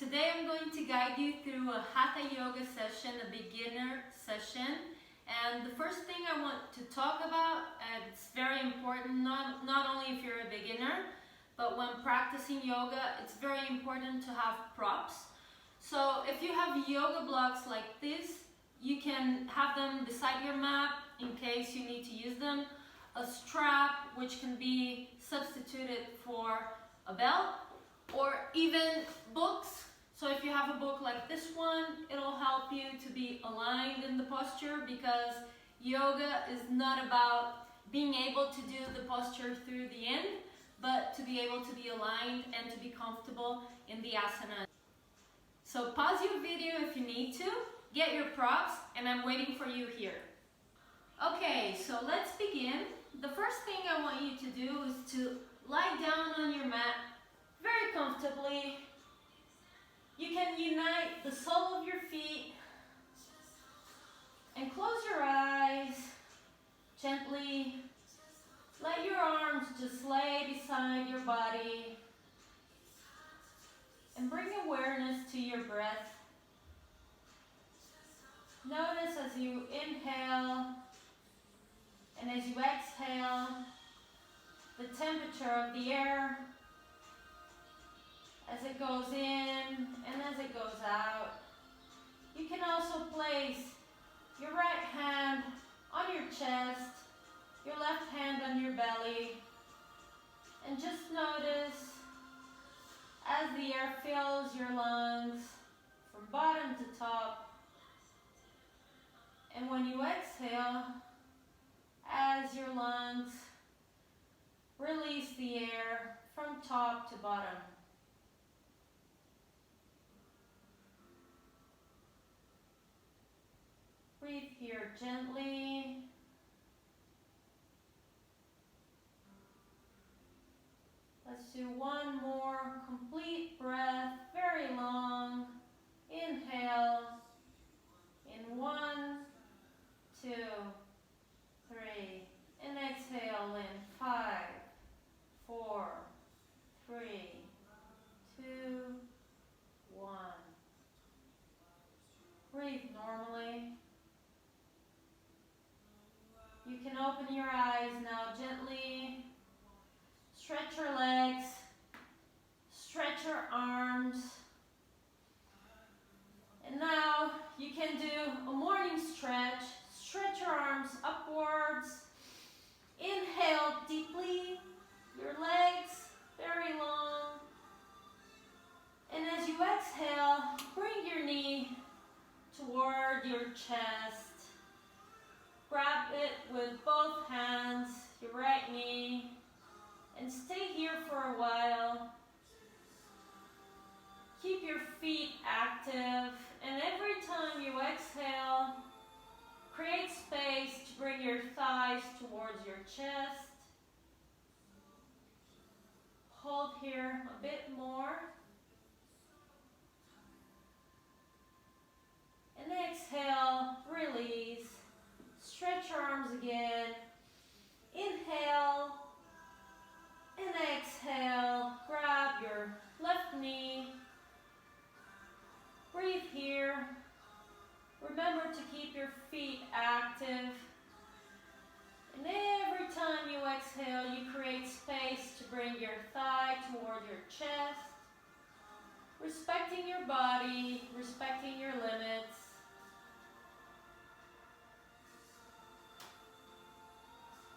Today I'm going to guide you through a Hatha Yoga session, a beginner session. And the first thing I want to talk about, and it's very important, not only if you're a beginner, but when practicing yoga, it's very important to have props. So if you have yoga blocks like this, you can have them beside your mat in case you need to use them. A strap, which can be substituted for a belt, or even books. So if you have a book like this one, it'll help you to be aligned in the posture, because yoga is not about being able to do the posture through the end, but to be able to be aligned and to be comfortable in the asana. So pause your video if you need to, get your props, and I'm waiting for you here. Okay, so let's begin. The first thing I want you to do is to lie down on your mat very comfortably. You can unite the sole of your feet and close your eyes gently. Let your arms just lay beside your body and bring awareness to your breath. Notice as you inhale and as you exhale the temperature of the air as it goes in and as it goes out. You can also place your right hand on your chest, your left hand on your belly, and just notice as the air fills your lungs from bottom to top. And when you exhale, as your lungs release the air from top to bottom. Breathe here gently. Let's do one more complete breath, very long. Inhale in 1, 2, 3, and exhale in 5, 4, 3, 2, 1. Breathe normally. You can open your eyes now gently. Stretch your legs, stretch your arms. And now you can do a morning stretch. Stretch your arms upwards. Inhale deeply, your legs very long. And as you exhale, bring your knee toward your chest. Grab it with both hands, your right knee, and stay here for a while. Keep your feet active, and every time you exhale, create space to bring your thighs towards your chest. Hold here a bit more. And exhale, release. Stretch your arms again. Inhale and exhale. Grab your left knee. Breathe here. Remember to keep your feet active. And every time you exhale, you create space to bring your thigh toward your chest. Respecting your body, respecting your limits.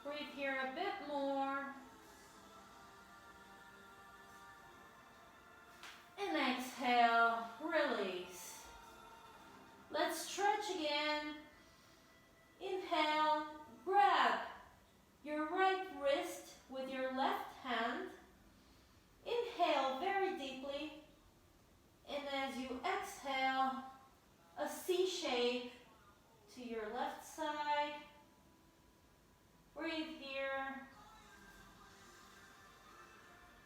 Breathe here a bit more. And exhale, release. Let's stretch again. Inhale, grab your right wrist with your left hand. Inhale very deeply. And as you exhale, a C shape to your left side. Breathe here.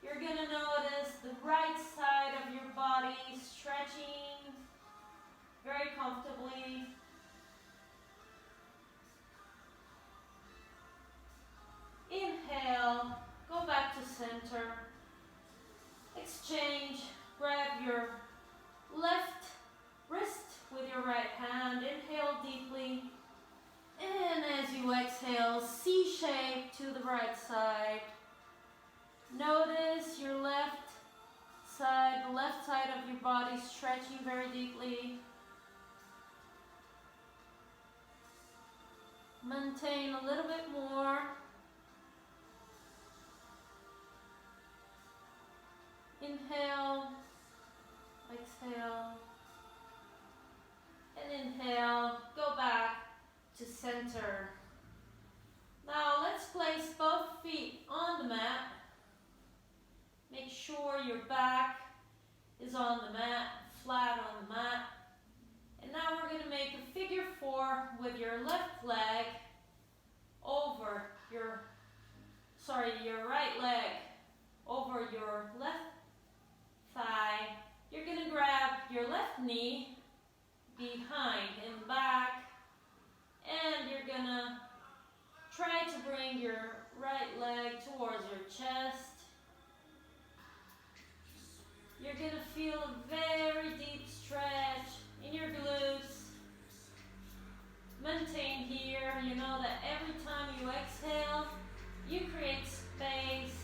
You're going to notice the right side of your body stretching very comfortably. Inhale, go back to center. Exchange, grab your right side. Notice your left side, the left side of your body stretching very deeply. Maintain a little bit more. Inhale, exhale, and inhale, go back to center. Now let's place both feet on the mat. Make sure your back is on the mat, flat on the mat. And now we're going to make a figure 4 with your left leg over your right leg over your left thigh. You're going to grab your left knee behind and back, and you're going to try to bring your right leg towards your chest. You're going to feel a very deep stretch in your glutes. Maintain here. You know that every time you exhale, you create space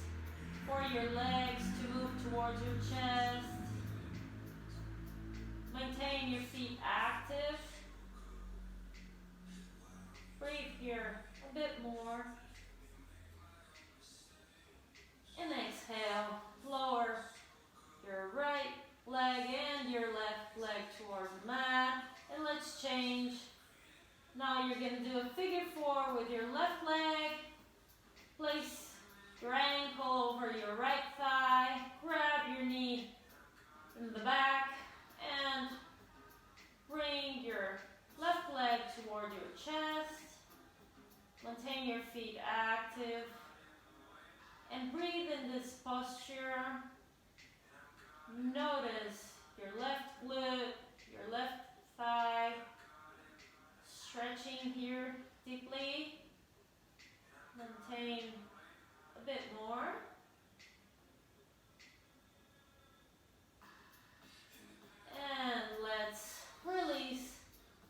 for your legs to move towards your chest. Maintain your feet active. Breathe here a bit more. And exhale. Lower your right leg and your left leg towards the mat. And let's change. Now you're going to do a figure 4 with your left leg. Place your ankle over your right thigh. Grab your knee in the back and bring your left leg toward your chest. Maintain your feet active and breathe in this posture. Notice your left glute, your left thigh, stretching here deeply. Maintain a bit more. And let's release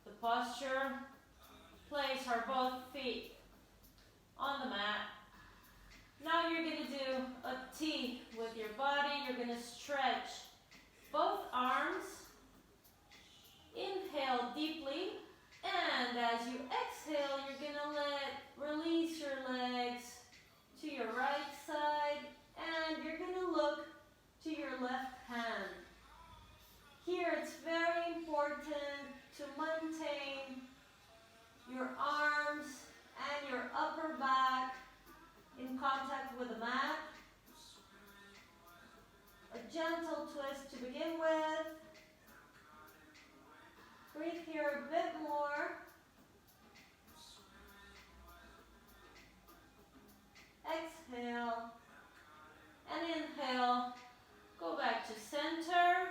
the posture. Place our both feet on the mat. Now you're going to do a T with your body. You're going to stretch both arms. Inhale deeply. And as you exhale, you're going to release your legs to your right side. And you're going to look to your left hand. Here it's very important to maintain your arms and your upper back in contact with the mat. A gentle twist to begin with. Breathe here a bit more. Exhale and inhale. Go back to center.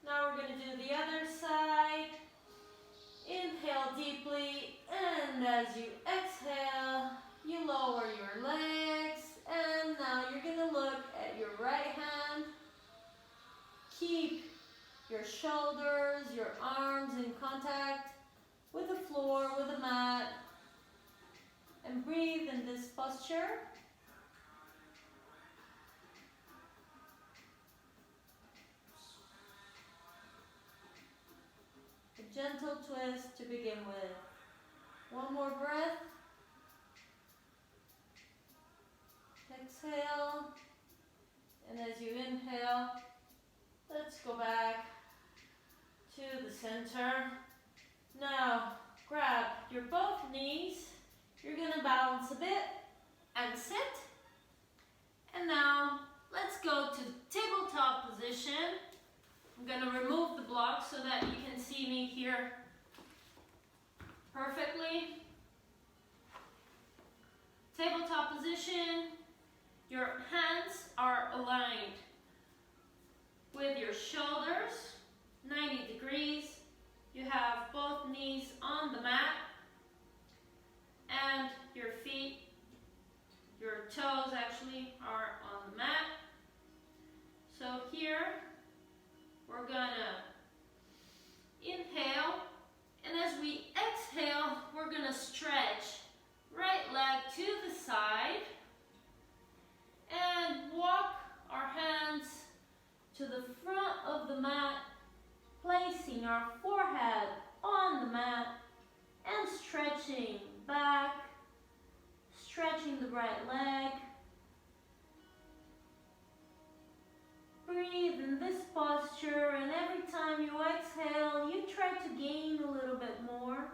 Now we're going to do the other side. Inhale deeply, and as you exhale, you lower your legs, and now you're going to look at your right hand. Keep your shoulders, your arms in contact with the floor, with the mat, and breathe in this posture. A gentle twist to begin with. One more breath. Exhale, and as you inhale, let's go back to the center. Now, grab your both knees. You're going to balance a bit and sit. And now, let's go to tabletop position. I'm going to remove the block so that you can see me here perfectly. Tabletop position. Your hands are aligned with your shoulders, 90 degrees. You have both knees on the mat and your feet, your toes actually are on the mat. So here, we're gonna inhale, and as we exhale, we're gonna stretch right leg to the side. our forehead on the mat and stretching back, stretching the right leg. Breathe in this posture, and every time you exhale, you try to gain a little bit more.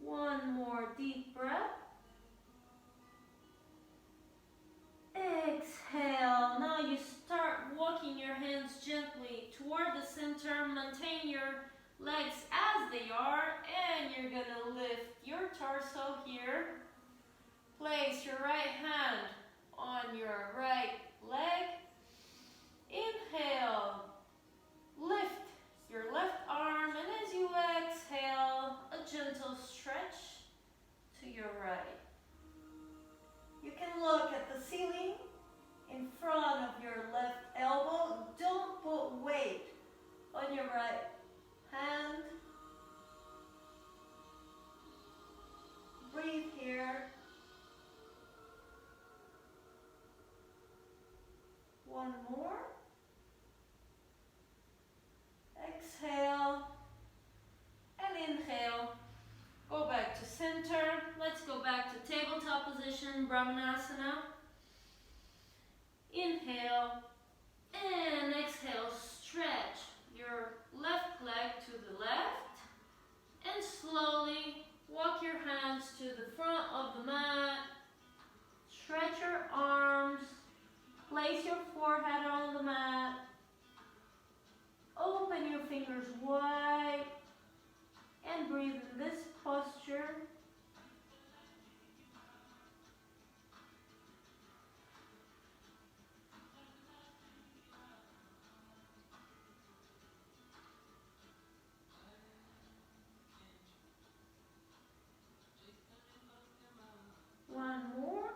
One more deep breath. Exhale. Now you start walking your hands gently toward the center. Maintain your legs as they are, and you're gonna lift your torso here. Place your right hand on your right leg. Inhale. Lift your left arm, and as you exhale, a gentle stretch to your right. You can look at the ceiling in front of your left elbow. Don't put weight on your right hand. Breathe here. One more. Exhale and inhale. Go back to center. Let's go back to tabletop position, Brahmanasana. Inhale and exhale. Stretch your left leg to the left and slowly walk your hands to the front of the mat. Stretch your arms. Place your forehead on the mat. Open your fingers wide and breathe in this posture. One more.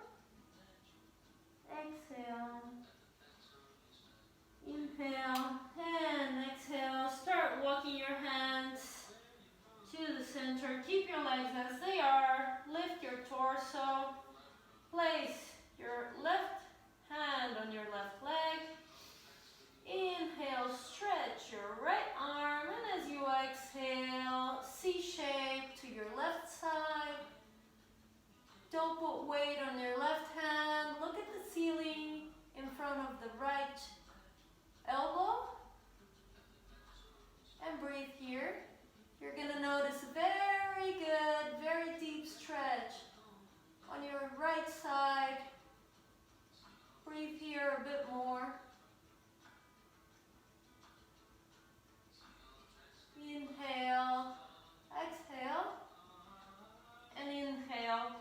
Exhale. Inhale and exhale. Start walking your hands to the center. Keep your legs as they are. Lift your torso. Place your left hand on your left leg. Inhale, stretch your right arm, and as you exhale, C shape to your left side. Don't put weight on your left hand. Look at the ceiling in front of the right elbow. And breathe here. You're going to notice a very good, very deep stretch on your right side. Breathe here a bit more. Inhale, exhale, and inhale.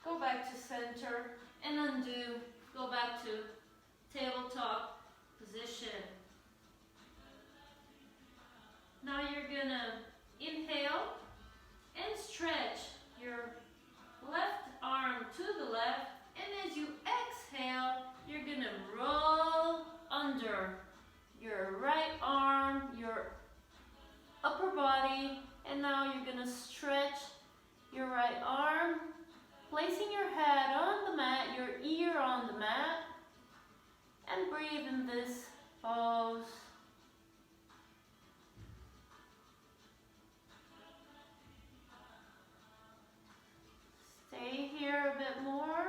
Go back to center and undo. Go back to tabletop position. Now you're gonna inhale and stretch your left arm to the left, and as you exhale, you're gonna roll under your right arm, your upper body, and now you're gonna stretch your right arm, placing your head on the mat, your ear on the mat, and breathe in this pose. Stay here a bit more.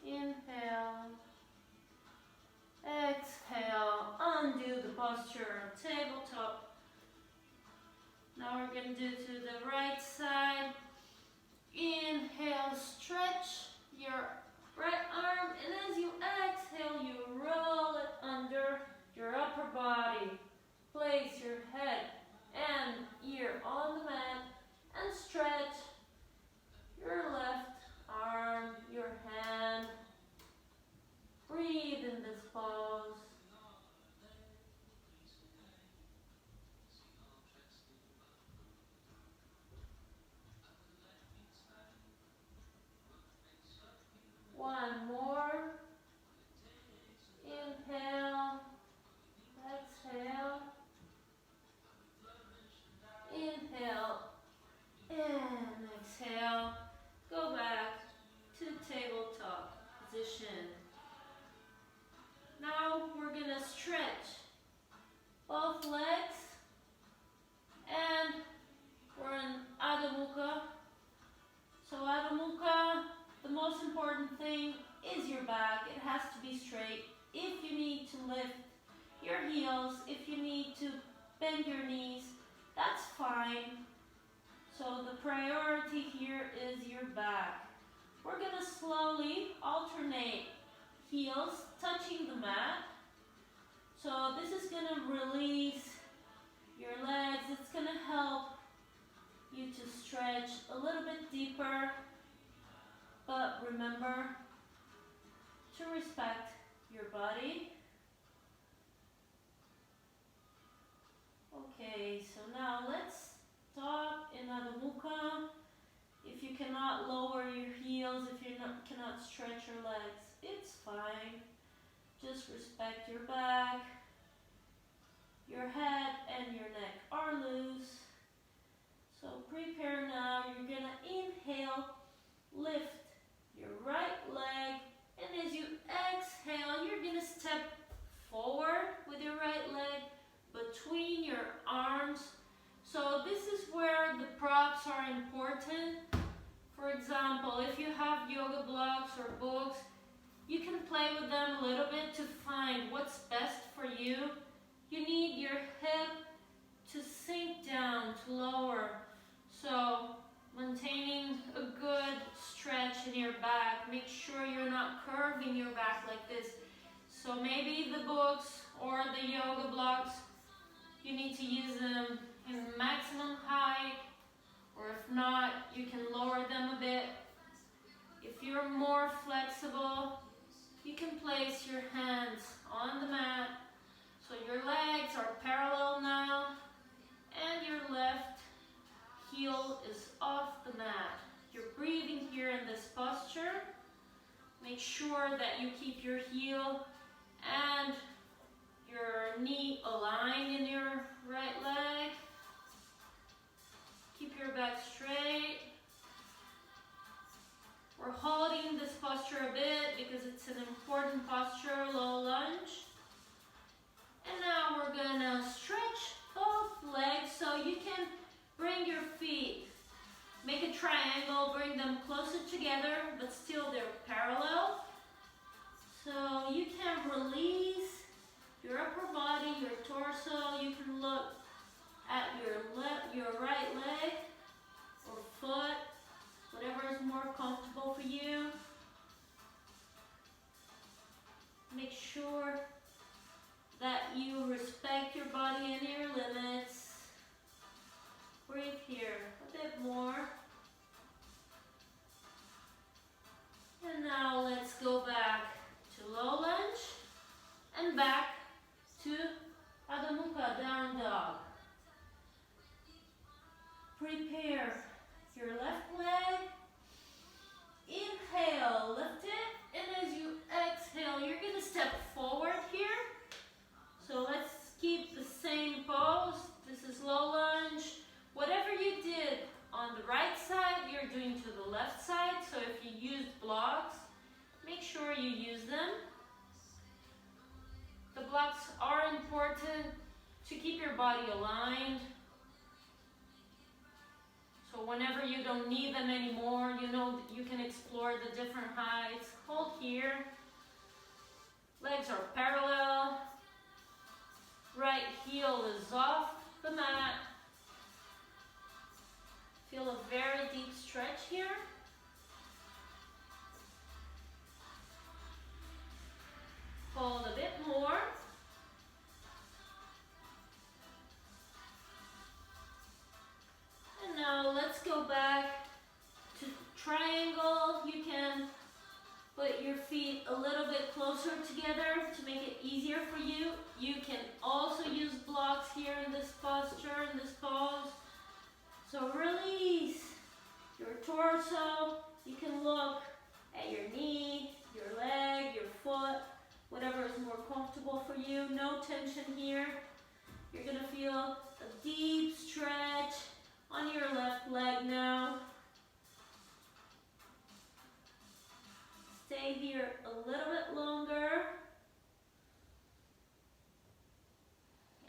Inhale. Exhale. Undo the posture. Tabletop. Now we're going to do to the right side. Inhale. Stretch your right arm. And as you exhale, you roll it under your upper body. Place your head and ear on the mat and stretch your left arm, your hand. Breathe in this pose. One more. Inhale, exhale. So the priority here is your back. We're going to slowly alternate heels touching the mat. So this is going to release your legs. It's going to help you to stretch a little bit deeper. But remember to respect your body. Okay, so now let's stop in Adho Mukha. If you cannot lower your heels, if you cannot stretch your legs, it's fine. Just respect your back. Your head and your neck are loose. So prepare now. You're going to inhale, lift your right leg, and as you exhale, you're going to step forward with your right leg between your arms. So this is where the props are important. For example, if you have yoga blocks or books, you can play with them a little bit to find what's best for you. You need your hip to sink down, to lower. So maintaining a good stretch in your back. Make sure you're not curving your back like this. So maybe the books or the yoga blocks, you need to use them in maximum height, or if not, you can lower them a bit. If you're more flexible, you can place your hands on the mat. So your legs are parallel now, and your left heel is off the mat. You're breathing here in this posture. Make sure that you keep your heel and your knee aligned in your right leg. Keep your back straight. We're holding this posture a bit because it's an important posture, low lunge. And now we're gonna stretch both legs so you can bring your feet. Make a triangle, bring them closer together, but still they're parallel. So you can release your upper body, your torso. You can look at your right leg or foot, whatever is more comfortable for you. Make sure that you respect your body and your limits. Breathe here a bit more. And now let's go back to low lunge and back to Adho Mukha, down dog. Prepare your left leg. Inhale, lift it, and as you exhale, you're going to step forward here. So let's keep the same pose. This is low lunge. Whatever you did on the right side, you're doing to the left side. So if you used blocks, make sure you use them. The blocks are important to keep your body aligned. So whenever you don't need them anymore, you know you can explore the different heights. Hold here. Legs are parallel. Right heel is off the mat. Feel a very deep stretch here. Hold a bit more. And now let's go back to triangle. You can put your feet a little bit closer together to make it easier for you. You can also use blocks here in this posture, in this pose. So release your torso. You can look at your knee, your leg, your foot, whatever is more comfortable for you. No tension here. You're going to feel a deep stretch on your left leg now. Stay here a little bit longer.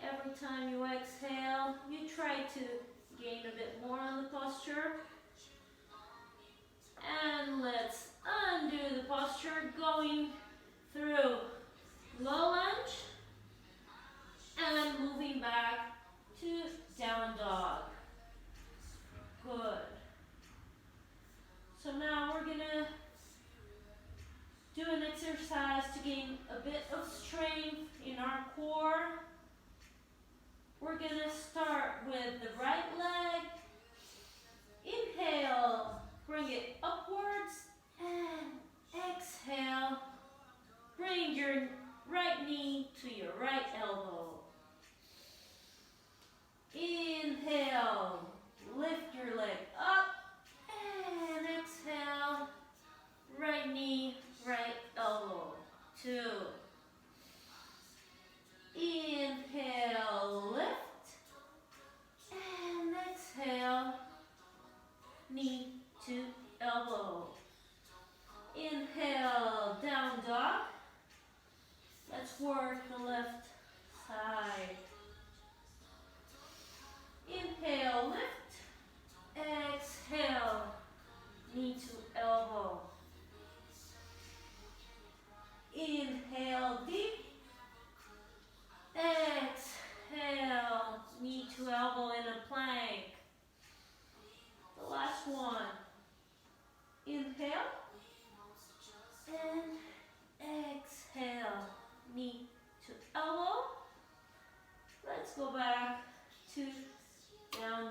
Every time you exhale, you try to gain a bit more on the posture. And let's undo the posture, going through low lunge and moving back to down dog. Good.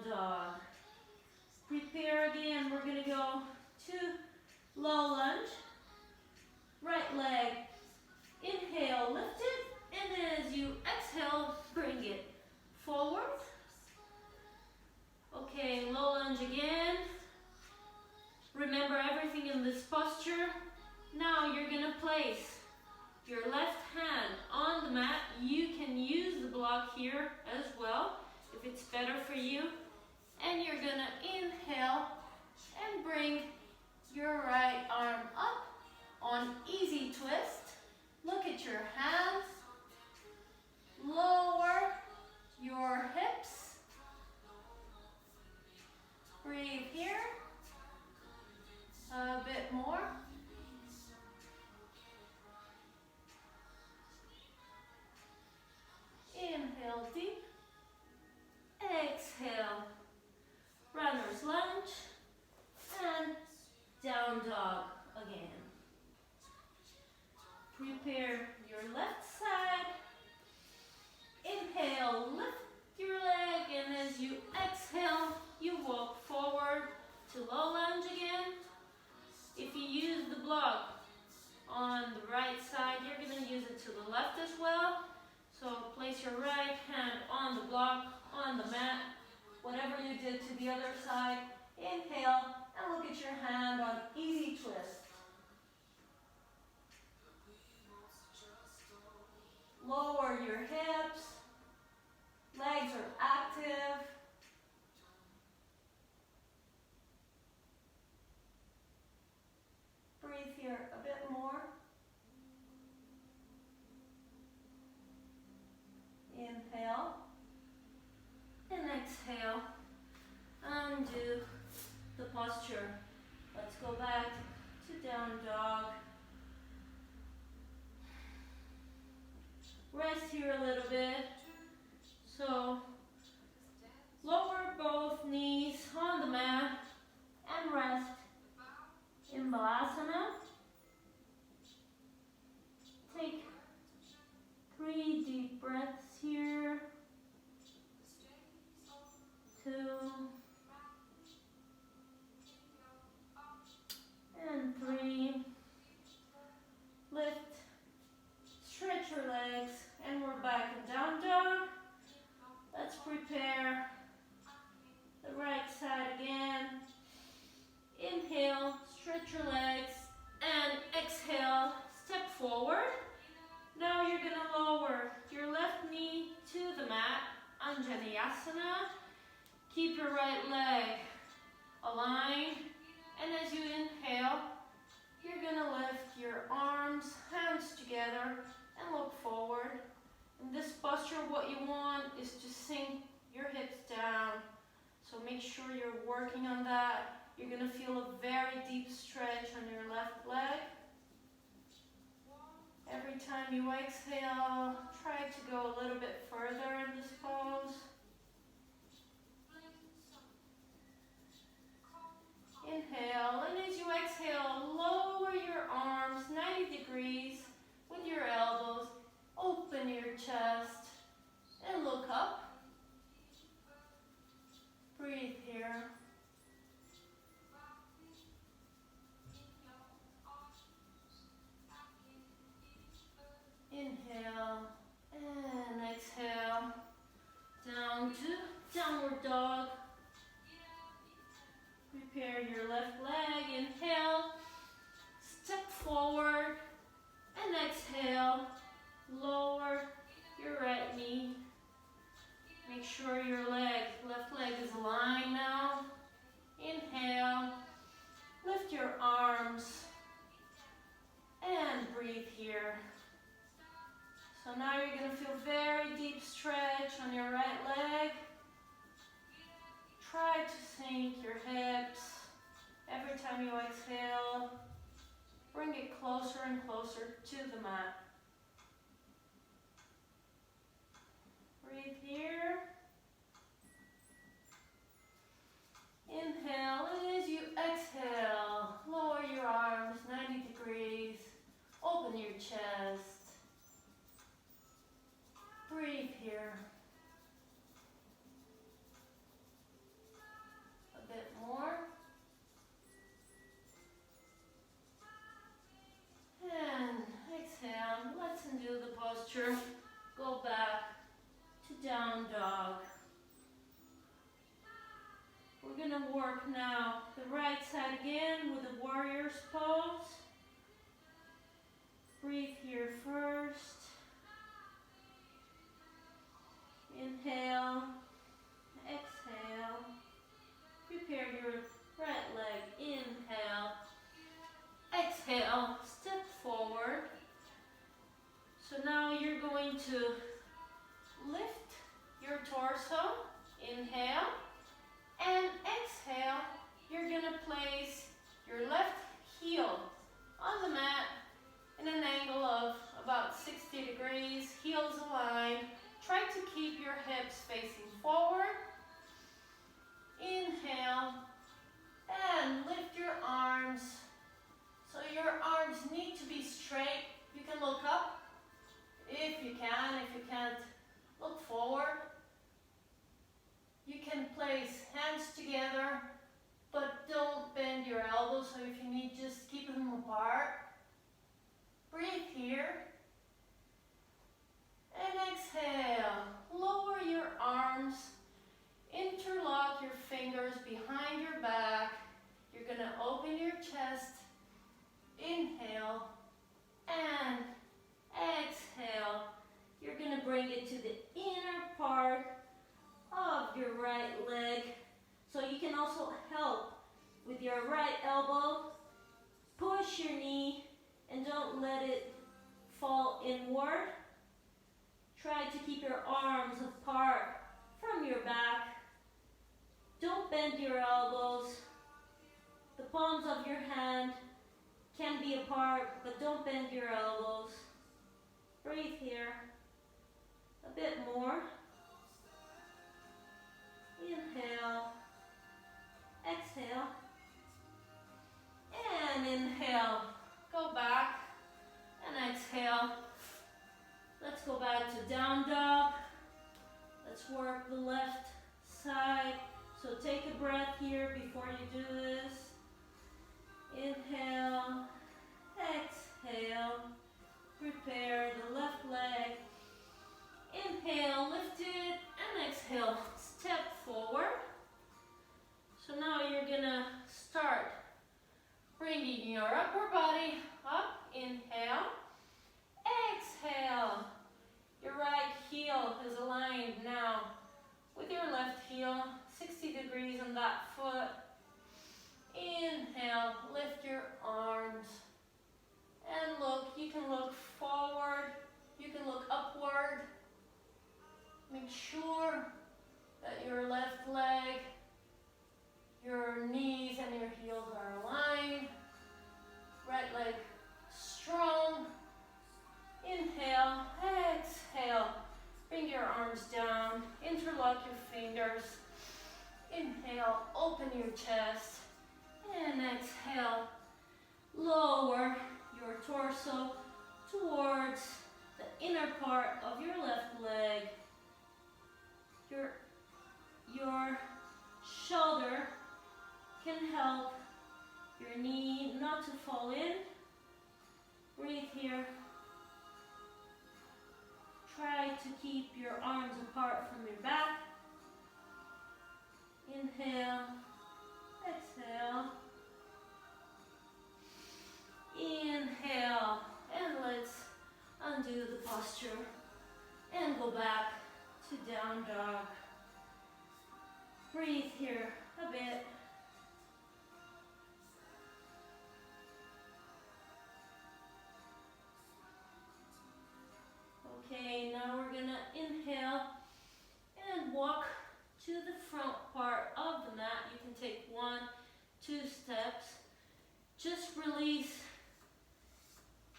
dog. Prepare again. We're going to go to low lunge. Right leg. Inhale, lift it. And as you exhale, bring it forward. Okay, low lunge again. Remember everything in this posture. Now you're going to place your left hand on the mat. You can use the block here as well if it's better for you. And you're going to inhale and bring your right arm up on easy twist. Look at your hands. Lower your hips. Breathe here. A bit more. Inhale deep. Exhale. Runner's lunge. And down dog again. Prepare your left side. Inhale, lift your leg, and as you exhale, you walk forward to low lunge again. If you use the block on the right side, you're going to use it to the left as well. So place your right hand on the block, on the mat, whatever you did to the other side. Inhale, and look at your hand on easy twist. Lower your hips. Legs are active. Breathe here a bit more. Inhale and exhale. Undo the posture. Let's go back to down dog. Rest here a little bit. So lower both knees on the mat and rest in Balasana. Take 3 deep breaths here. 2 and 3. Lift, stretch your legs, and we're back in down dog. Let's prepare the right side again. Inhale, stretch your legs, and exhale, step forward. Now you're going to lower your left knee to the mat, Anjaneyasana. Keep your right leg aligned, and as you inhale, you're going to lift your arms, hands together, and look forward. In this posture, what you want is to sink your hips down. So make sure you're working on that. You're going to feel a very deep stretch on your left leg. Every time you exhale, try to go a little bit further in this pose. Inhale, and as you exhale, lower your arms 90 degrees with your elbows. Open your chest and look up. Breathe here. Inhale and exhale. Down to downward dog. Prepare your left leg. Inhale. Step forward and exhale. Lower your right knee. Make sure your left leg is aligned now. Inhale. Lift your arms and breathe here. So now you're going to feel very deep stretch on your right leg. Try to sink your hips. Every time you exhale, bring it closer and closer to the mat. Breathe here. Inhale, and as you exhale, lower your arms 90 degrees. Open your chest. Breathe here. We're gonna work now the right side again with the warrior's pose. Breathe here first. Inhale, exhale. Prepare your right leg. Inhale, exhale, step forward. So now you're going to lift your torso. Inhale, and exhale. You're gonna place your left heel on the mat in an angle of about 60 degrees, heels aligned. Try to keep your hips facing forward. Inhale, and lift your arms. So your arms need to be straight. You can look up if you can. If you can't, look forward. You can place hands together, but don't bend your elbows. So if you need, just keep them apart. Breathe here. And exhale. Lower your arms. Interlock your fingers behind your back. You're going to open your chest. Inhale. And exhale. You're going to bring it to the inner part of your right leg. So you can also help with your right elbow. Push your knee and don't let it fall inward. Try to keep your arms apart from your back. Don't bend your elbows. The palms of your hand can be apart, but don't bend your elbows. Breathe here. A bit more. Inhale. Exhale. And inhale. Go back. And exhale. Let's go back to down dog. Let's work the left side. So take a breath here before you do this. Inhale. Exhale. Prepare the left leg. Inhale, lift it, and exhale. Step forward. So now you're gonna start bringing your upper body up. Inhale. Exhale. Your right heel is aligned now with your left heel, 60 degrees on that foot. Inhale, lift your arms. And look, you can look forward, you can look upward. Make sure that your left leg, your knees and your heels are aligned. Right leg strong. Inhale, exhale. Bring your arms down, interlock your fingers. Inhale, open your chest. And exhale, lower your torso towards the inner part of your left leg. Your shoulder can help your knee not to fall in. Breathe here. Try to keep your arms apart from your back. Inhale, exhale. Inhale, and let's undo the posture and go back to down dog. Breathe here a bit. Okay, now we're gonna inhale and walk to the front part of the mat. You can take 1, 2 steps. Just release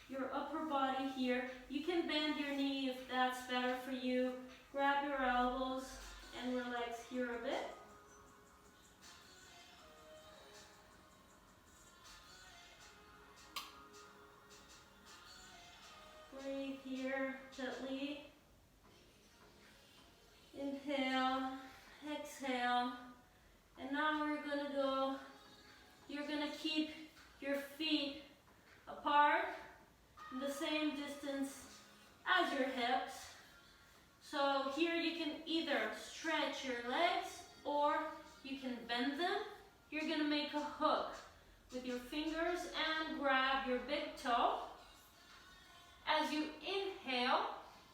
your upper body here. You can bend your knee if that's better for you. Grab your elbows and relax here a bit. Breathe here gently. Inhale, exhale. And now we're gonna go, you're gonna keep your feet apart in the same distance as your hips. So here you can either stretch your legs bend them, you're gonna make a hook with your fingers and grab your big toe. As you inhale,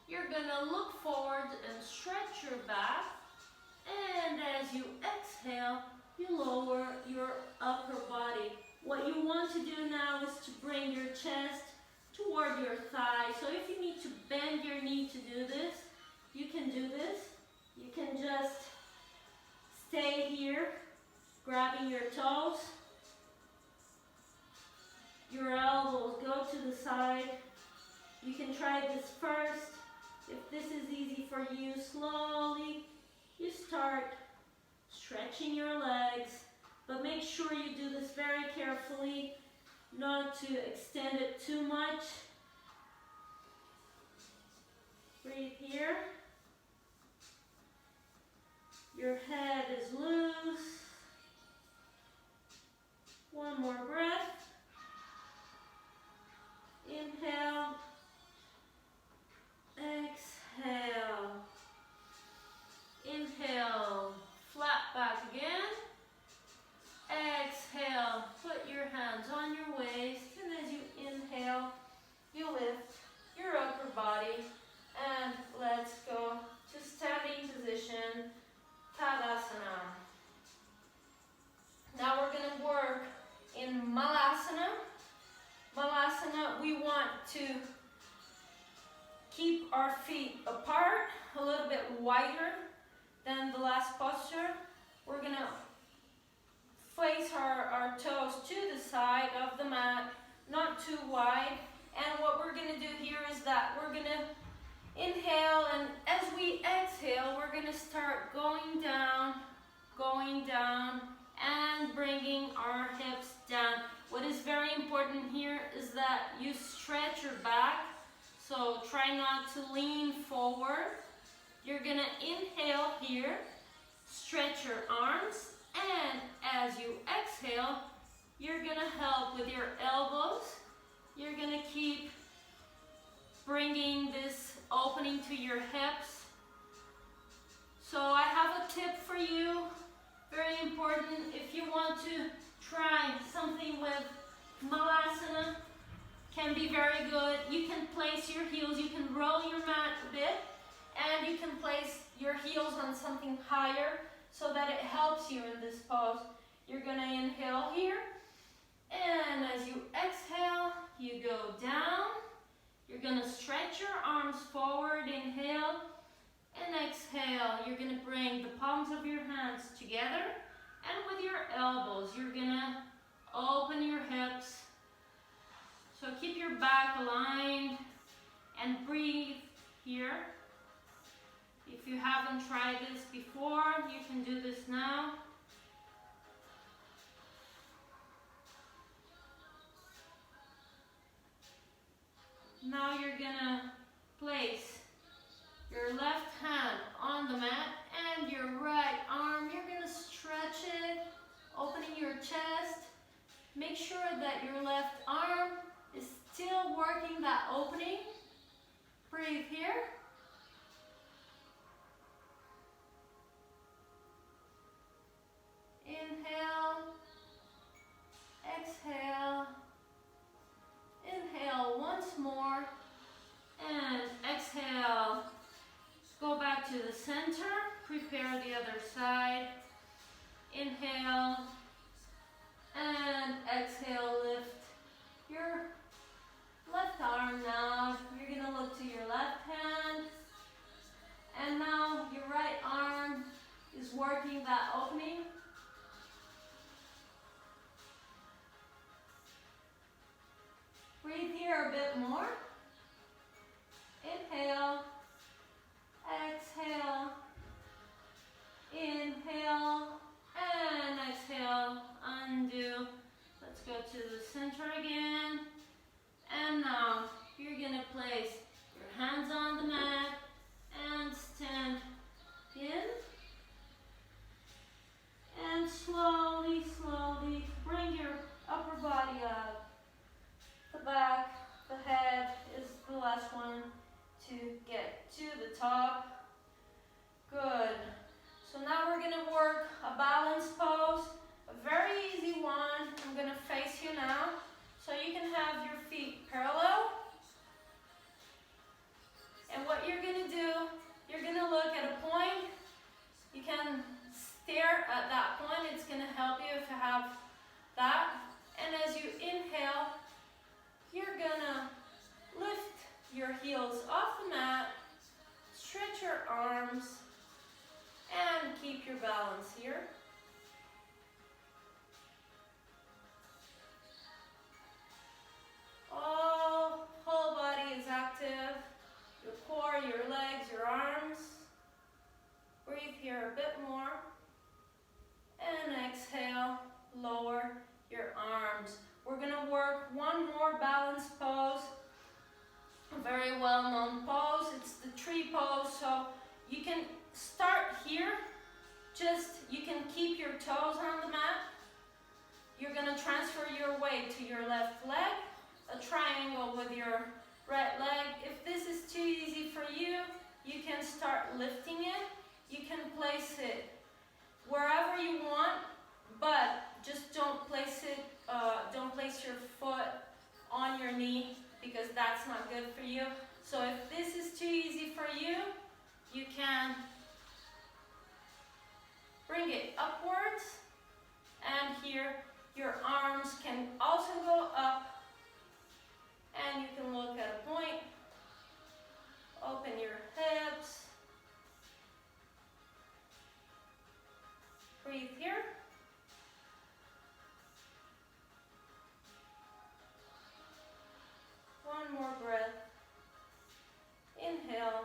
you're gonna look forward and stretch your back. And as you exhale, you lower your upper body. What you want to do now is to bring your chest toward your thigh. So if you need to bend your knee to do this, you can do this. You can just stay here, grabbing your toes. Your elbows go to the side. You can try this first. If this is easy for you, slowly you start stretching your legs, but make sure you do this very carefully, not to extend it too much. Breathe here. Your head is loose. One more breath. Inhale. Exhale. Inhale. Flat back again. Exhale. Put your hands on your waist. And as you inhale, you lift your upper body. And let's go to standing position. HathaYoga. Now we're going to work in Malasana. Malasana, we want to keep our feet apart, a little bit wider than the last posture. We're going to place our toes to the side of the mat, not too wide. And what we're going to do here is that we're going to inhale, and as we exhale, we're going to start going down, and bringing our hips down. What is very important here is that you stretch your back, so try not to lean forward. You're going to inhale here, stretch your arms, and as you exhale, you're going to help with your elbows. You're going to keep bringing this opening to your hips. So I have a tip for you, very important. If you want to try something with Malasana, can be very good. You can place your heels, you can roll your mat a bit, and you can place your heels on something higher so that it helps you in this pose. You're going to inhale here, and as you exhale, you go down. You're going to stretch your arms forward, inhale, and exhale. You're going to bring the palms of your hands together, and with your elbows, you're going to open your hips. So keep your back aligned and breathe here. If you haven't tried this before, you can do this now. Now you're gonna place your left hand on the mat and your right arm. You're gonna stretch it, opening your chest. Make sure that your left arm is still working that opening. Breathe here. Inhale, exhale, inhale once more, and exhale. Go back to the center, prepare the other side. Inhale, and exhale, lift your left arm now. You're going to look to your left hand, and now your right arm is working that opening. Breathe here a bit more. Inhale, exhale, inhale, heels off the mat, stretch your arms, and keep your balance here. Whole body is active. Your core, your legs, your arms. Breathe here a bit more. And exhale, lower your arms. We're gonna work one more balance pose. A very well-known pose. It's the tree pose. So you can start here. You can keep your toes on the mat. You're gonna transfer your weight to your left leg. A triangle with your right leg. If this is too easy for you, you can start lifting it. You can place it wherever you want, but just don't place your foot on your knee because that's not good for you. So if this is too easy for you, you can bring it upwards, and here your arms can also go up, and you can look at a point. Open your hips. Breathe here. One more breath. Inhale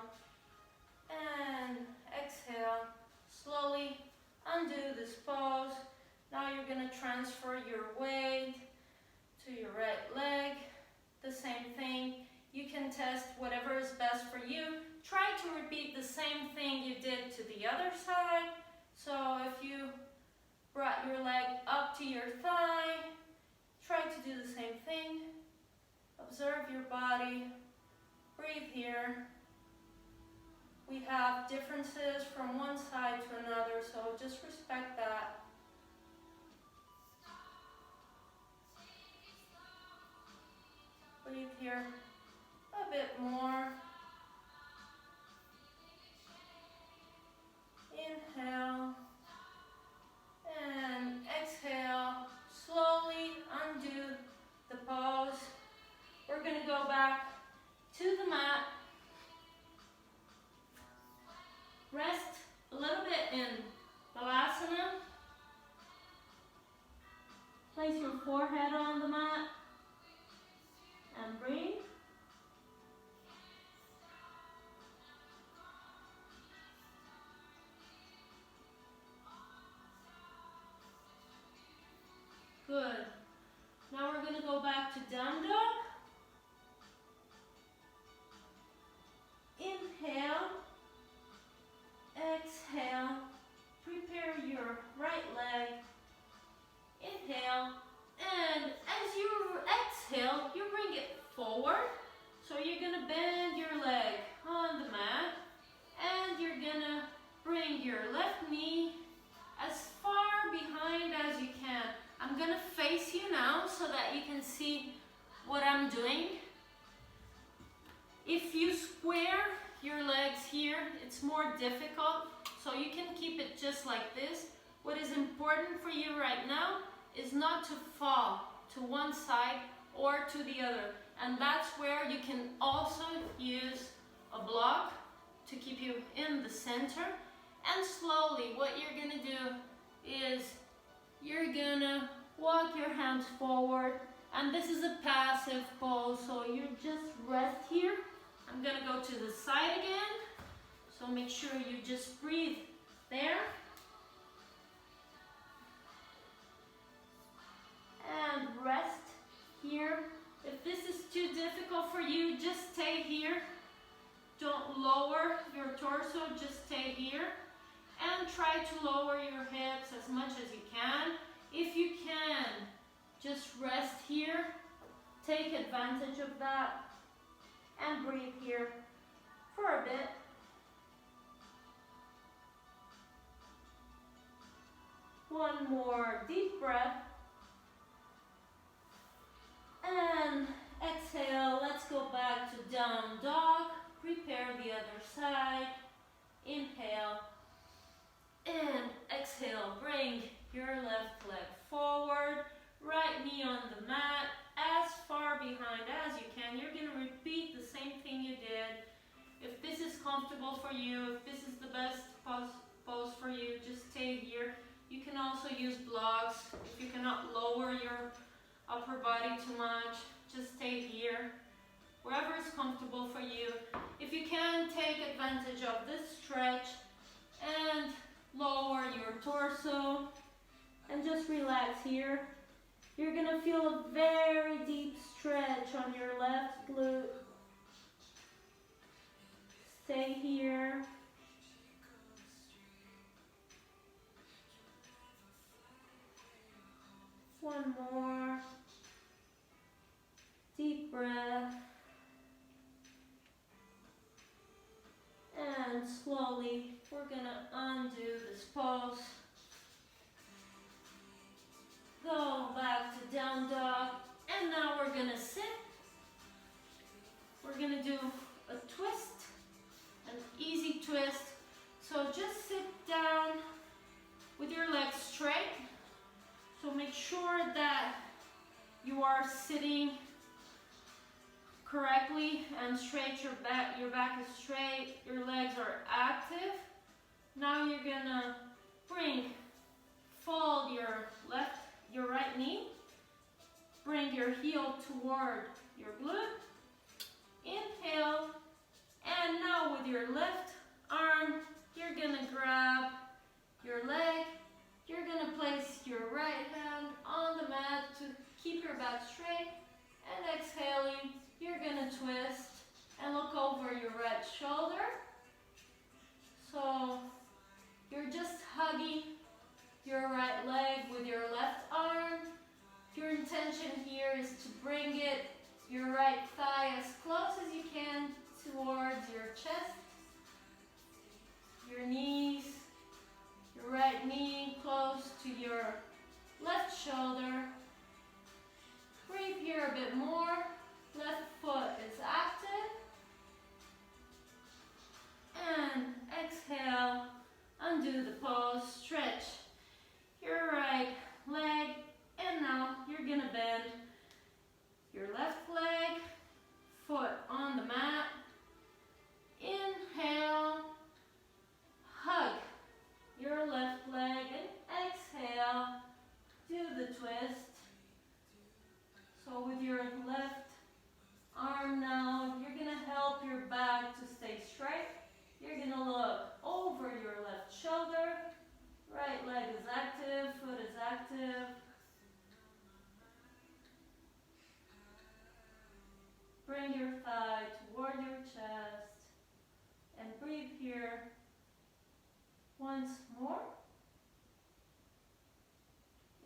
and exhale. Slowly undo this pose. Now you're going to transfer your weight to your right leg. The same thing. You can test whatever is best for you. Try to repeat the same thing you did to the other side. So if you brought your leg up to your thigh, try to do the same thing. Observe your body. Breathe here. We have differences from one side to another, so just respect that. Breathe here a bit more. Inhale and exhale. Slowly undo the pose. We're going to go back to the mat. Rest a little bit in Balasana. Place your forehead on the mat and breathe. Good. Now we're going to go back to down dog. Inhale. Exhale. Prepare your right leg. Inhale. And as you exhale, you bring it forward. So you're going to bend your leg on the mat. And you're going to bring your left knee as far behind as you can. I'm going to face you now so that you can see what I'm doing. If you square your legs here, it's more difficult, so you can keep it just like this. What is important for you right now is not to fall to one side or to the other. And that's where you can also use a block to keep you in the center. And slowly, what you're going to do is you're going to walk your hands forward. And this is a passive pose, so you just rest here. I'm going to go to the side again. So make sure you just breathe there. And rest here. If this is too difficult for you, just stay here. Don't lower your torso, just stay here. And try to lower your hips as much as you can. If you can, just rest here. Take advantage of that. And breathe here for a bit. One more deep breath. And exhale. Let's go back to down dog. Prepare the other side. Inhale. And exhale. Bring your left leg forward. Right knee on the mat. As far behind as you can. You're going to repeat the same thing you did dogs. If you cannot lower your upper body too much, just stay here, wherever is comfortable for you. If you can, take advantage of this stretch and lower your torso and just relax here. You're gonna feel a very deep stretch on your left glute. Stay here. One more. Deep breath. And slowly, we're gonna undo this pose. Go back to down dog. And now we're gonna sit. We're gonna do a twist, an easy twist. So just sit down with your legs straight. So make sure that you are sitting correctly and straight. Your back is straight, your legs are active. Now you're gonna fold your right knee, bring your heel toward your glute, inhale, and now with your left arm, you're gonna grab your leg, you're gonna place your right hand on the mat to keep your back straight, and exhaling, you're gonna twist and look over your right shoulder. So you're just hugging your right leg with your left arm. Your intention here is to bring your right thigh as close as you can towards your chest, your knees, your right knee close to your left shoulder. Breathe here a bit more. Left foot is active. And exhale, undo the pose, stretch your right leg, and now you're gonna bend your left leg, foot on the mat. Inhale, hug your left leg, and exhale, do the twist. So with your left arm now, you're gonna help your back to stay straight. You're gonna look over your left shoulder. Right leg is active, foot is active. Bring your thigh toward your chest and breathe here once more.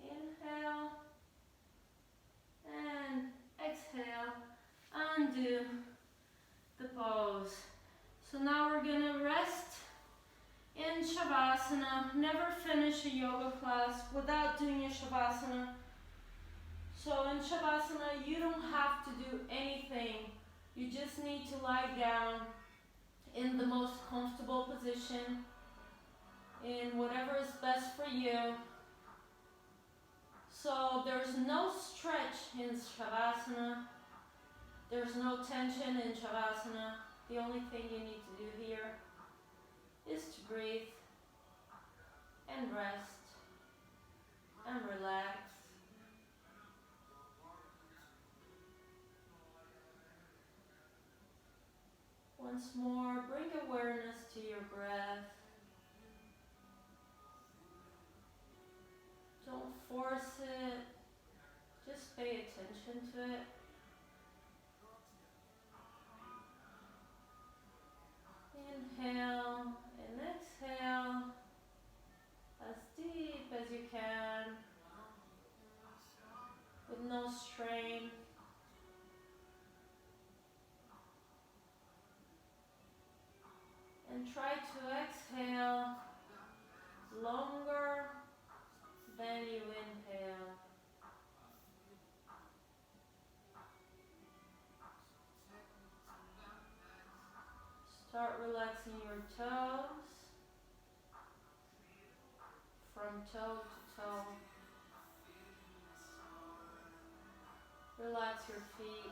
Inhale and exhale. Undo the pose. So now we're gonna rest in Shavasana. Never finish a yoga class without doing a Shavasana. So in Shavasana, you don't have to do anything. You just need to lie down in the most comfortable position, in whatever is best for you. So there's no stretch in Shavasana. There's no tension in Shavasana. The only thing you need to do here is to breathe and rest and relax. Once more, bring awareness to your breath. Don't force it, just pay attention to it. Inhale and exhale as deep as you can with no strain. And try to exhale longer than you inhale. Start relaxing your toes from toe to toe. Relax your feet,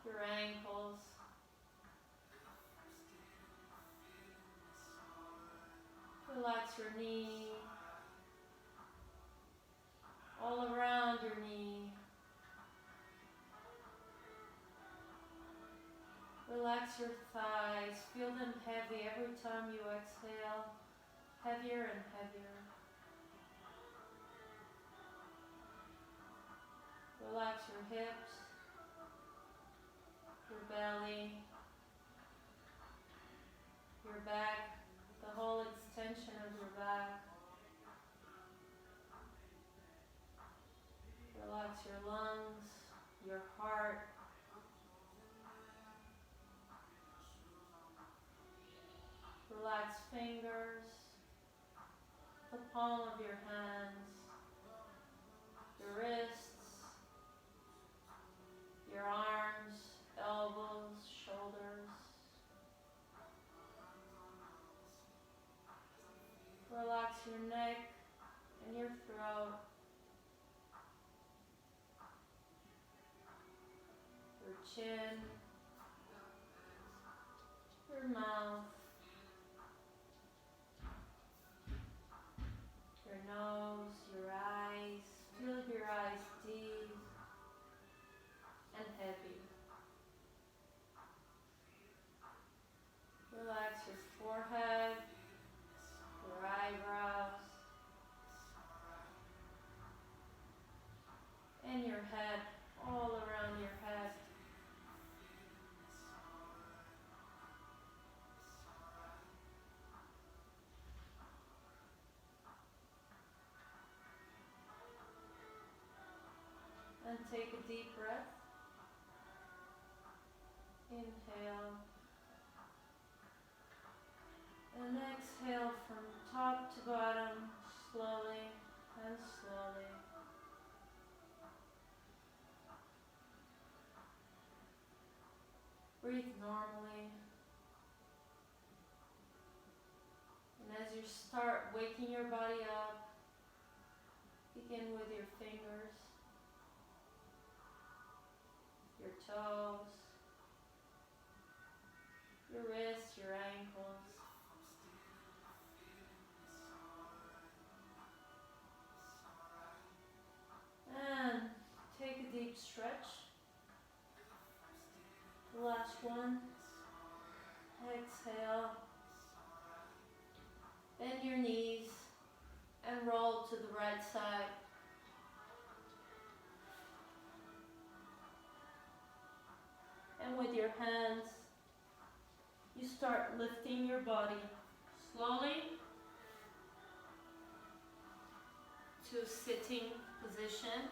your ankles. Relax your knee, Relax your thighs. Feel them heavy every time you exhale. Heavier and heavier. Relax your hips, your belly, your back, the whole extension of your back. Relax your lungs, your heart. Relax fingers, the palm of your hands, your wrists, your arms, elbows, shoulders. Relax your neck and your throat, your chin, your mouth, your nose, your eyes. Feel your eyes deep and heavy. Relax your forehead, your eyebrows, and your head, all around your head. And take a deep breath. Inhale. And exhale from top to bottom, slowly and slowly. Breathe normally. And as you start waking your body up, begin with your fingers, your toes, your wrists, your ankles. And take a deep stretch. The last one. Exhale. Bend your knees and roll to the right side. And with your hands, you start lifting your body slowly to a sitting position.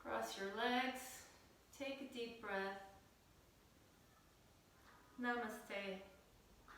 Cross your legs. Take a deep breath. Namaste.